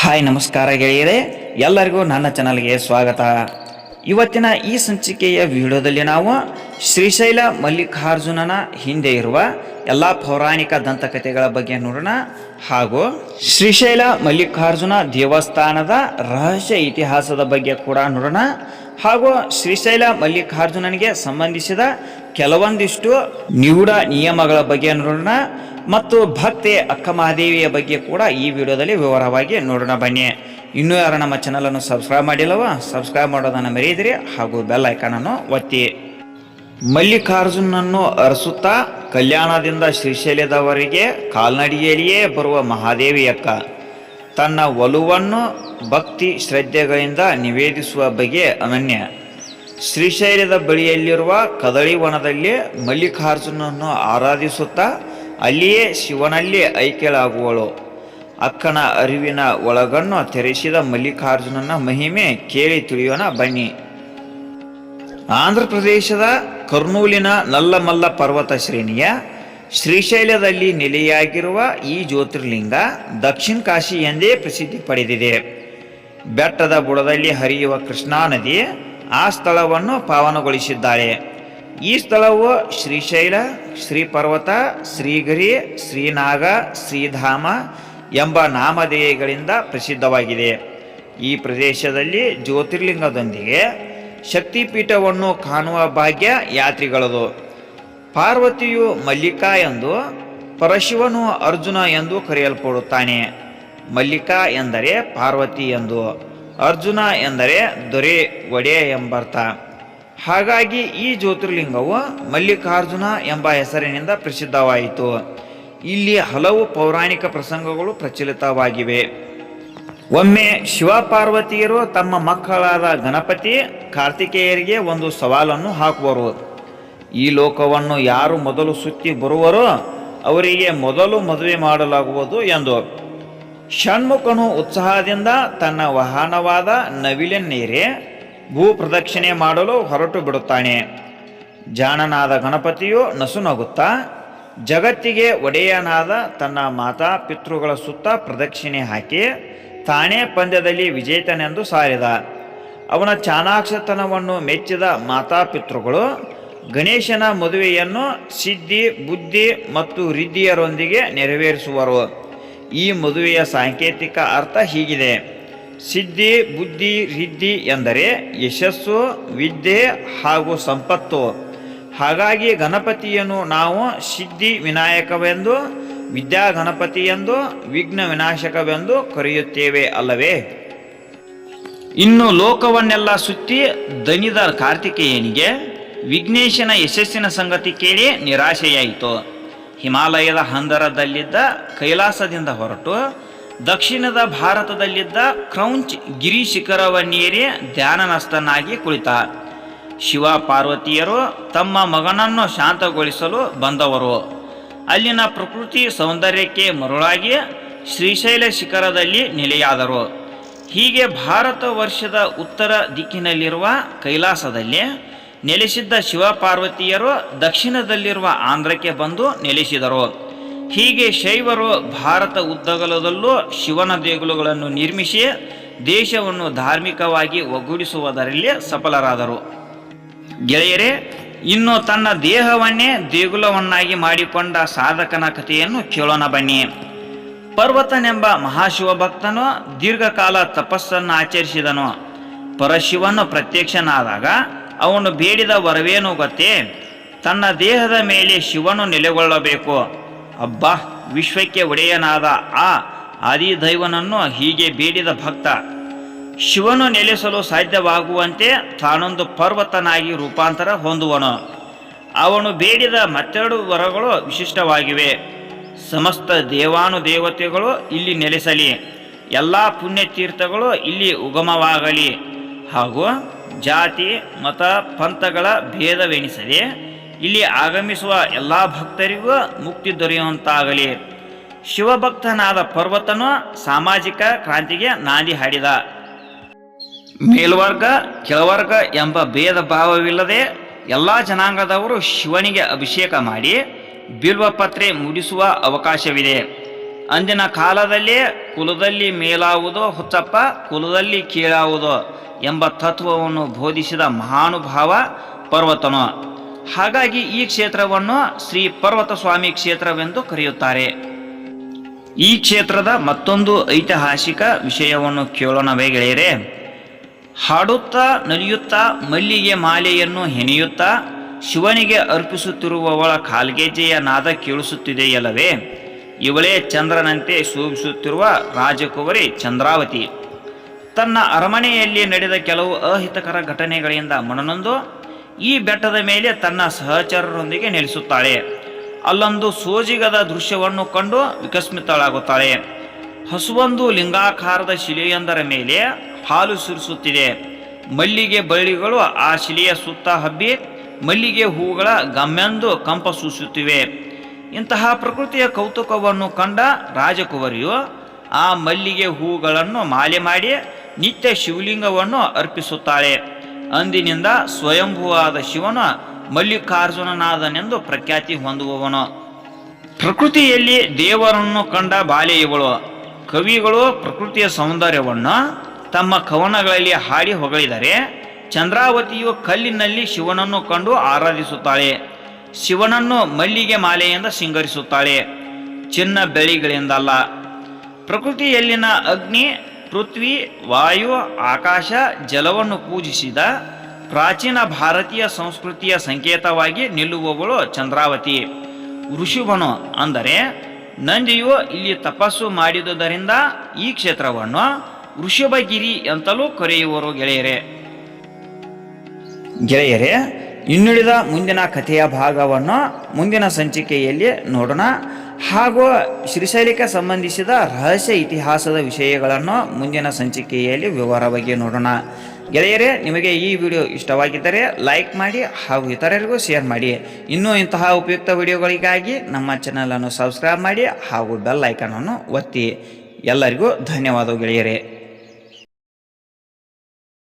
Hi ನಮಸ್ಕಾರ ಗೆಳೆಯರೇ, ಎಲ್ಲರಿಗೂ ನನ್ನ ಚಾನಲ್ಗೆ ಸ್ವಾಗತ. ಇವತ್ತಿನ ಈ ಸಂಚಿಕೆಯ ವಿಡಿಯೋದಲ್ಲಿ ನಾವು ಶ್ರೀಶೈಲ ಮಲ್ಲಿಕಾರ್ಜುನನ ಹಿಂದೆ ಇರುವ ಎಲ್ಲ ಪೌರಾಣಿಕ ದಂತಕಥೆಗಳ ಬಗ್ಗೆ ನೋಡೋಣ. ಹಾಗೂ ಶ್ರೀಶೈಲ ಮಲ್ಲಿಕಾರ್ಜುನ ದೇವಸ್ಥಾನದ ರಹಸ್ಯ ಇತಿಹಾಸದ ಬಗ್ಗೆ ಕೂಡ ನೋಡೋಣ. ಹಾಗೂ ಶ್ರೀಶೈಲ ಮಲ್ಲಿಕಾರ್ಜುನನಿಗೆ ಸಂಬಂಧಿಸಿದ ಕೆಲವೊಂದಿಷ್ಟು ನಿಗೂಢ ನಿಯಮಗಳ ಬಗ್ಗೆ ನೋಡೋಣ. ಮತ್ತು ಭಕ್ತೆ ಅಕ್ಕಮಹಾದೇವಿಯ ಬಗ್ಗೆ ಕೂಡ ಈ ವಿಡಿಯೋದಲ್ಲಿ ವಿವರವಾಗಿ ನೋಡೋಣ. ಬನ್ನಿ. ಇನ್ನೂ ಯಾರು ನಮ್ಮ ಚಾನಲನ್ನು ಸಬ್ಸ್ಕ್ರೈಬ್ ಮಾಡಿಲ್ಲವ, ಸಬ್ಸ್ಕ್ರೈಬ್ ಮಾಡೋದನ್ನು ಮರೆಯದಿರಿ ಹಾಗೂ ಬೆಲ್ ಐಕಾನನ್ನು ಒತ್ತಿ. ಮಲ್ಲಿಕಾರ್ಜುನನ್ನು ಅರಸುತ್ತಾ ಕಲ್ಯಾಣದಿಂದ ಶ್ರೀಶೈಲದವರೆಗೆ ಕಾಲ್ನಡಿಗೆಯಲ್ಲಿಯೇ ಬರುವ ಮಹಾದೇವಿಯಕ್ಕ ತನ್ನ ಒಲುವನ್ನು ಭಕ್ತಿ ಶ್ರದ್ಧೆಗಳಿಂದ ನಿವೇದಿಸುವ ಬಗೆ ಅನನ್ಯ. ಶ್ರೀಶೈಲದ ಬಳಿಯಲ್ಲಿರುವ ಕದಳಿವನದಲ್ಲಿ ಮಲ್ಲಿಕಾರ್ಜುನನ್ನು ಆರಾಧಿಸುತ್ತಾ ಅಲ್ಲಿಯೇ ಶಿವನಲ್ಲಿ ಐಕ್ಯಳಾಗುವಳು. ಅಕ್ಕನ ಅರಿವಿನ ಒಳಗನ್ನು ತೆರೆಸಿದ ಮಲ್ಲಿಕಾರ್ಜುನನ ಮಹಿಮೆ ಕೇಳಿ ತಿಳಿಯೋಣ ಬನ್ನಿ. ಆಂಧ್ರ ಪ್ರದೇಶದ ಕರ್ನೂಲಿನ ನಲ್ಲಮಲ್ಲ ಪರ್ವತ ಶ್ರೇಣಿಯ ಶ್ರೀಶೈಲದಲ್ಲಿ ನೆಲೆಯಾಗಿರುವ ಈ ಜ್ಯೋತಿರ್ಲಿಂಗ ದಕ್ಷಿಣ ಕಾಶಿ ಎಂದೇ ಪ್ರಸಿದ್ಧಿ ಪಡೆದಿದೆ. ಬೆಟ್ಟದ ಬುಡದಲ್ಲಿ ಹರಿಯುವ ಕೃಷ್ಣಾ ನದಿ ಆ ಸ್ಥಳವನ್ನು ಪಾವನಗೊಳಿಸಿದ್ದಾರೆ. ಈ ಸ್ಥಳವು ಶ್ರೀಶೈಲ, ಶ್ರೀಪರ್ವತ, ಶ್ರೀಗಿರಿ, ಶ್ರೀನಾಗ, ಶ್ರೀಧಾಮ ಎಂಬ ನಾಮಧೇಯಗಳಿಂದ ಪ್ರಸಿದ್ಧವಾಗಿದೆ. ಈ ಪ್ರದೇಶದಲ್ಲಿ ಜ್ಯೋತಿರ್ಲಿಂಗದೊಂದಿಗೆ ಶಕ್ತಿಪೀಠವನ್ನು ಕಾಣುವ ಭಾಗ್ಯ ಯಾತ್ರಿಗಳದು. ಪಾರ್ವತಿಯು ಮಲ್ಲಿಕಾ ಎಂದು, ಪರಶಿವನು ಅರ್ಜುನ ಎಂದು ಕರೆಯಲ್ಪಡುತ್ತಾನೆ. ಮಲ್ಲಿಕಾ ಎಂದರೆ ಪಾರ್ವತಿ ಎಂದು, ಅರ್ಜುನ ಎಂದರೆ ದೊರೆ, ಒಡೆಯ ಎಂಬರ್ಥ. ಹಾಗಾಗಿ ಈ ಜ್ಯೋತಿರ್ಲಿಂಗವು ಮಲ್ಲಿಕಾರ್ಜುನ ಎಂಬ ಹೆಸರಿನಿಂದ ಪ್ರಸಿದ್ಧವಾಯಿತು. ಇಲ್ಲಿ ಹಲವು ಪೌರಾಣಿಕ ಪ್ರಸಂಗಗಳು ಪ್ರಚಲಿತವಾಗಿವೆ. ಒಮ್ಮೆ ಶಿವಪಾರ್ವತಿಯರು ತಮ್ಮ ಮಕ್ಕಳಾದ ಗಣಪತಿ, ಕಾರ್ತಿಕೇಯರಿಗೆ ಒಂದು ಸವಾಲನ್ನು ಹಾಕುವರು. ಈ ಲೋಕವನ್ನು ಯಾರು ಮೊದಲು ಸುತ್ತಿ ಬರುವರೋ ಅವರಿಗೆ ಮೊದಲು ಮದುವೆ ಮಾಡಲಾಗುವುದು ಎಂದು. ಷಣ್ಮುಖನು ಉತ್ಸಾಹದಿಂದ ತನ್ನ ವಾಹನವಾದ ನವಿಲನ್ನೇರಿ ಭೂ ಪ್ರದಕ್ಷಿಣೆ ಮಾಡಲು ಹೊರಟು ಬಿಡುತ್ತಾನೆ. ಜಾಣನಾದ ಗಣಪತಿಯು ನಸುನಗುತ್ತಾ ಜಗತ್ತಿಗೆ ಒಡೆಯನಾದ ತನ್ನ ಮಾತಾ ಪಿತೃಗಳ ಸುತ್ತ ಪ್ರದಕ್ಷಿಣೆ ಹಾಕಿ ತಾನೇ ಪಂದ್ಯದಲ್ಲಿ ವಿಜೇತನೆಂದು ಸಾರಿದ. ಅವನ ಚಾಣಾಕ್ಷತನವನ್ನು ಮೆಚ್ಚಿದ ಮಾತಾಪಿತೃಗಳು ಗಣೇಶನ ಮದುವೆಯನ್ನು ಸಿದ್ಧಿ, ಬುದ್ಧಿ ಮತ್ತು ರಿದ್ಧಿಯರೊಂದಿಗೆ ನೆರವೇರಿಸುವರು. ಈ ಮದುವೆಯ ಸಾಂಕೇತಿಕ ಅರ್ಥ ಹೀಗಿದೆ: ಸಿದ್ಧಿ, ಬುದ್ಧಿ, ರಿದ್ಧಿ ಎಂದರೆ ಯಶಸ್ಸು, ವಿದ್ಯೆ ಹಾಗೂ ಸಂಪತ್ತು. ಹಾಗಾಗಿ ಗಣಪತಿಯನ್ನು ನಾವು ಸಿದ್ಧಿ ವಿನಾಯಕವೆಂದು, ವಿದ್ಯಾ ಗಣಪತಿ ಎಂದು, ವಿಘ್ನ ವಿನಾಶಕವೆಂದು ಕರೆಯುತ್ತೇವೆ ಅಲ್ಲವೇ? ಇನ್ನು ಲೋಕವನ್ನೆಲ್ಲ ಸುತ್ತಿ ದಣಿದ ಕಾರ್ತಿಕೇಯನಿಗೆ ವಿಘ್ನೇಶನ ಯಶಸ್ಸಿನ ಸಂಗತಿ ಕೇಳಿ ನಿರಾಶೆಯಾಯಿತು. ಹಿಮಾಲಯದ ಹಂದರದಲ್ಲಿದ್ದ ಕೈಲಾಸದಿಂದ ಹೊರಟು ದಕ್ಷಿಣದ ಭಾರತದಲ್ಲಿದ್ದ ಕ್ರೌಂಚ್ ಗಿರಿ ಶಿಖರವನ್ನೇರಿ ಧ್ಯಾನನಸ್ತನಾಗಿ ಕುಳಿತ. ಶಿವ ಪಾರ್ವತಿಯರು ತಮ್ಮ ಮಗನನ್ನು ಶಾಂತಗೊಳಿಸಲು ಬಂದವರು. ಅಲ್ಲಿನ ಪ್ರಕೃತಿ ಸೌಂದರ್ಯಕ್ಕೆ ಮರುಳಾಗಿ ಶ್ರೀಶೈಲ ಶಿಖರದಲ್ಲಿ ನೆಲೆಯಾದರು. ಹೀಗೆ ಭಾರತ ವರ್ಷದ ಉತ್ತರ ದಿಕ್ಕಿನಲ್ಲಿರುವ ಕೈಲಾಸದಲ್ಲಿ ನೆಲೆಸಿದ್ದ ಶಿವಪಾರ್ವತಿಯರು ದಕ್ಷಿಣದಲ್ಲಿರುವ ಆಂಧ್ರಕ್ಕೆ ಬಂದು ನೆಲೆಸಿದರು. ಹೀಗೆ ಶೈವರು ಭಾರತ ಉದ್ದಗಲದಲ್ಲೂ ಶಿವನ ದೇಗುಲಗಳನ್ನು ನಿರ್ಮಿಸಿ ದೇಶವನ್ನು ಧಾರ್ಮಿಕವಾಗಿ ಒಗ್ಗೂಡಿಸುವುದರಲ್ಲಿ ಸಫಲರಾದರು. ಗೆಳೆಯರೇ, ಇನ್ನು ತನ್ನ ದೇಹವನ್ನೇ ದೇಗುಲವನ್ನಾಗಿ ಮಾಡಿಕೊಂಡ ಸಾಧಕನ ಕಥೆಯನ್ನು ಕೇಳೋಣ ಬನ್ನಿ. ಪರ್ವತನೆಂಬ ಮಹಾಶಿವ ಭಕ್ತನು ದೀರ್ಘಕಾಲ ತಪಸ್ಸನ್ನು ಆಚರಿಸಿದನು. ಪರಶಿವನು ಪ್ರತ್ಯಕ್ಷನಾದಾಗ ಅವನು ಬೇಡಿದ ವರವೇನು ಗೊತ್ತೇ? ತನ್ನ ದೇಹದ ಮೇಲೆ ಶಿವನು ನೆಲೆಗೊಳ್ಳಬೇಕು. ಅಬ್ಬಾ, ವಿಶ್ವಕ್ಕೆ ಒಡೆಯನಾದ ಆ ಆದಿದೈವನನ್ನು ಹೀಗೆ ಬೇಡಿದ ಭಕ್ತ ಶಿವನು ನೆಲೆಸಲು ಸಾಧ್ಯವಾಗುವಂತೆ ತಾನೊಂದು ಪರ್ವತನಾಗಿ ರೂಪಾಂತರ ಹೊಂದುವನು. ಅವನು ಬೇಡಿದ ಮತ್ತೆರಡು ವರಗಳು ವಿಶಿಷ್ಟವಾಗಿವೆ. ಸಮಸ್ತ ದೇವಾನುದೇವತೆಗಳು ಇಲ್ಲಿ ನೆಲೆಸಲಿ, ಎಲ್ಲ ಪುಣ್ಯತೀರ್ಥಗಳು ಇಲ್ಲಿ ಉಗಮವಾಗಲಿ, ಹಾಗೂ ಜಾತಿ ಮತ ಪಂಥಗಳ ಭೇದವೆನಿಸದೆ ಇಲ್ಲಿ ಆಗಮಿಸುವ ಎಲ್ಲ ಭಕ್ತರಿಗೂ ಮುಕ್ತಿ ದೊರೆಯುವಂತಾಗಲಿ. ಶಿವಭಕ್ತನಾದ ಪರ್ವತನು ಸಾಮಾಜಿಕ ಕ್ರಾಂತಿಗೆ ನಾಂದಿ ಹಾಡಿದ. ಮೇಲ್ವರ್ಗ ಕೆಳವರ್ಗ ಎಂಬ ಭೇದ ಭಾವವಿಲ್ಲದೆ ಎಲ್ಲ ಜನಾಂಗದವರು ಶಿವನಿಗೆ ಅಭಿಷೇಕ ಮಾಡಿ ಬಿಲ್ವಪತ್ರೆ ಮುಡಿಸುವ ಅವಕಾಶವಿದೆ. ಅಂದಿನ ಕಾಲದಲ್ಲಿ ಕುಲದಲ್ಲಿ ಮೇಲಾವುದೋ ಹುಚ್ಚಪ್ಪ, ಕುಲದಲ್ಲಿ ಕೀಳಾವುದೋ ಎಂಬ ತತ್ವವನ್ನು ಬೋಧಿಸಿದ ಮಹಾನುಭಾವ ಪರ್ವತನು. ಹಾಗಾಗಿ ಈ ಕ್ಷೇತ್ರವನ್ನು ಶ್ರೀ ಪರ್ವತ ಸ್ವಾಮಿ ಕ್ಷೇತ್ರವೆಂದು ಕರೆಯುತ್ತಾರೆ. ಈ ಕ್ಷೇತ್ರದ ಮತ್ತೊಂದು ಐತಿಹಾಸಿಕ ವಿಷಯವನ್ನು ಕೇಳೋಣವೇ ಗೆಳೆಯರೆ. ಹಾಡುತ್ತಾ ನಲಿಯುತ್ತಾ ಮಲ್ಲಿಗೆ ಮಾಲೆಯನ್ನು ಹೆಣೆಯುತ್ತಾ ಶಿವನಿಗೆ ಅರ್ಪಿಸುತ್ತಿರುವವಳ ಕಾಲ್ಗೆಜ್ಜೆಯ ನಾದ ಕೇಳಿಸುತ್ತಿದೆಯಲ್ಲವೇ, ಇವಳೇ ಚಂದ್ರನಂತೆ ಶೋಭಿಸುತ್ತಿರುವ ರಾಜಕುವರಿ ಚಂದ್ರಾವತಿ. ತನ್ನ ಅರಮನೆಯಲ್ಲಿ ನಡೆದ ಕೆಲವು ಅಹಿತಕರ ಘಟನೆಗಳಿಂದ ಮನನೊಂದು ಈ ಬೆಟ್ಟದ ಮೇಲೆ ತನ್ನ ಸಹಚರರೊಂದಿಗೆ ನೆಲೆಸುತ್ತಾಳೆ. ಅಲ್ಲೊಂದು ಸೋಜಿಗದ ದೃಶ್ಯವನ್ನು ಕಂಡು ವಿಕಸ್ಮಿತಳಾಗುತ್ತಾಳೆ. ಹಸುವೊಂದು ಲಿಂಗಾಕಾರದ ಶಿಲೆಯೊಂದರ ಮೇಲೆ ಹಾಲು ಸುರಿಸುತ್ತಿದೆ. ಮಲ್ಲಿಗೆ ಬಳ್ಳಿಗಳು ಆ ಶಿಲೆಯ ಸುತ್ತ ಹಬ್ಬಿ ಮಲ್ಲಿಗೆ ಹೂಗಳ ಗಮ್ಮೆಂದು ಕಂಪ ಸೂಸುತ್ತಿವೆ. ಇಂತಹ ಪ್ರಕೃತಿಯ ಕೌತುಕವನ್ನು ಕಂಡ ರಾಜಕುವರಿಯು ಆ ಮಲ್ಲಿಗೆ ಹೂಗಳನ್ನು ಮಾಲೆ ಮಾಡಿ ನಿತ್ಯ ಶಿವಲಿಂಗವನ್ನು ಅರ್ಪಿಸುತ್ತಾಳೆ. ಅಂದಿನಿಂದ ಸ್ವಯಂಭೂವಾದ ಶಿವನು ಮಲ್ಲಿಕಾರ್ಜುನನಾದನೆಂದು ಪ್ರಖ್ಯಾತಿ ಹೊಂದುವವನು. ಪ್ರಕೃತಿಯಲ್ಲಿ ದೇವರನ್ನು ಕಂಡ ಬಾಲೆ ಇವಳು. ಕವಿಗಳು ಪ್ರಕೃತಿಯ ಸೌಂದರ್ಯವನ್ನು ತಮ್ಮ ಕವನಗಳಲ್ಲಿ ಹಾಡಿ ಹೊಗಳಿದರೆ, ಚಂದ್ರಾವತಿಯು ಕಲ್ಲಿನಲ್ಲಿ ಶಿವನನ್ನು ಕಂಡು ಆರಾಧಿಸುತ್ತಾಳೆ. ಶಿವನನ್ನು ಮಲ್ಲಿಗೆ ಮಾಲೆಯಿಂದ ಸಿಂಗರಿಸುತ್ತಾಳೆ, ಚಿನ್ನ ಬೆಳ್ಳಿಗಳಿಂದಲ್ಲ. ಪ್ರಕೃತಿಯಲ್ಲಿನ ಅಗ್ನಿ, ಪೃಥ್ವಿ, ವಾಯು, ಆಕಾಶ, ಜಲವನ್ನು ಪೂಜಿಸಿದ ಪ್ರಾಚೀನ ಭಾರತೀಯ ಸಂಸ್ಕೃತಿಯ ಸಂಕೇತವಾಗಿ ನಿಲ್ಲುವವಳು ಚಂದ್ರಾವತಿ. ಋಷಿವನು ಅಂದರೆ ನಂದಿಯು ಇಲ್ಲಿ ತಪಸ್ಸು ಮಾಡಿದುದರಿಂದ ಈ ಕ್ಷೇತ್ರವನ್ನು ಋಷಭಗಿರಿ ಅಂತಲೂ ಕರೆಯುವರು ಗೆಳೆಯರೇ. ಇನ್ನುಳಿದ ಮುಂದಿನ ಕಥೆಯ ಭಾಗವನ್ನು ಮುಂದಿನ ಸಂಚಿಕೆಯಲ್ಲಿ ನೋಡೋಣ. ಹಾಗೂ ಶ್ರೀಶೈಲಕ್ಕೆ ಸಂಬಂಧಿಸಿದ ರಹಸ್ಯ ಇತಿಹಾಸದ ವಿಷಯಗಳನ್ನು ಮುಂದಿನ ಸಂಚಿಕೆಯಲ್ಲಿ ವಿವರವಾಗಿ ನೋಡೋಣ. ಗೆಳೆಯರೇ, ನಿಮಗೆ ಈ ವಿಡಿಯೋ ಇಷ್ಟವಾಗಿದ್ದರೆ ಲೈಕ್ ಮಾಡಿ ಹಾಗೂ ಇತರರಿಗೂ ಶೇರ್ ಮಾಡಿ. ಇನ್ನೂ ಇಂತಹ ಉಪಯುಕ್ತ ವಿಡಿಯೋಗಳಿಗಾಗಿ ನಮ್ಮ ಚಾನಲನ್ನು ಸಬ್ಸ್ಕ್ರೈಬ್ ಮಾಡಿ ಹಾಗೂ ಬೆಲ್ ಐಕಾನನ್ನು ಒತ್ತಿ. ಎಲ್ಲರಿಗೂ ಧನ್ಯವಾದಗಳು ಗೆಳೆಯರೇ.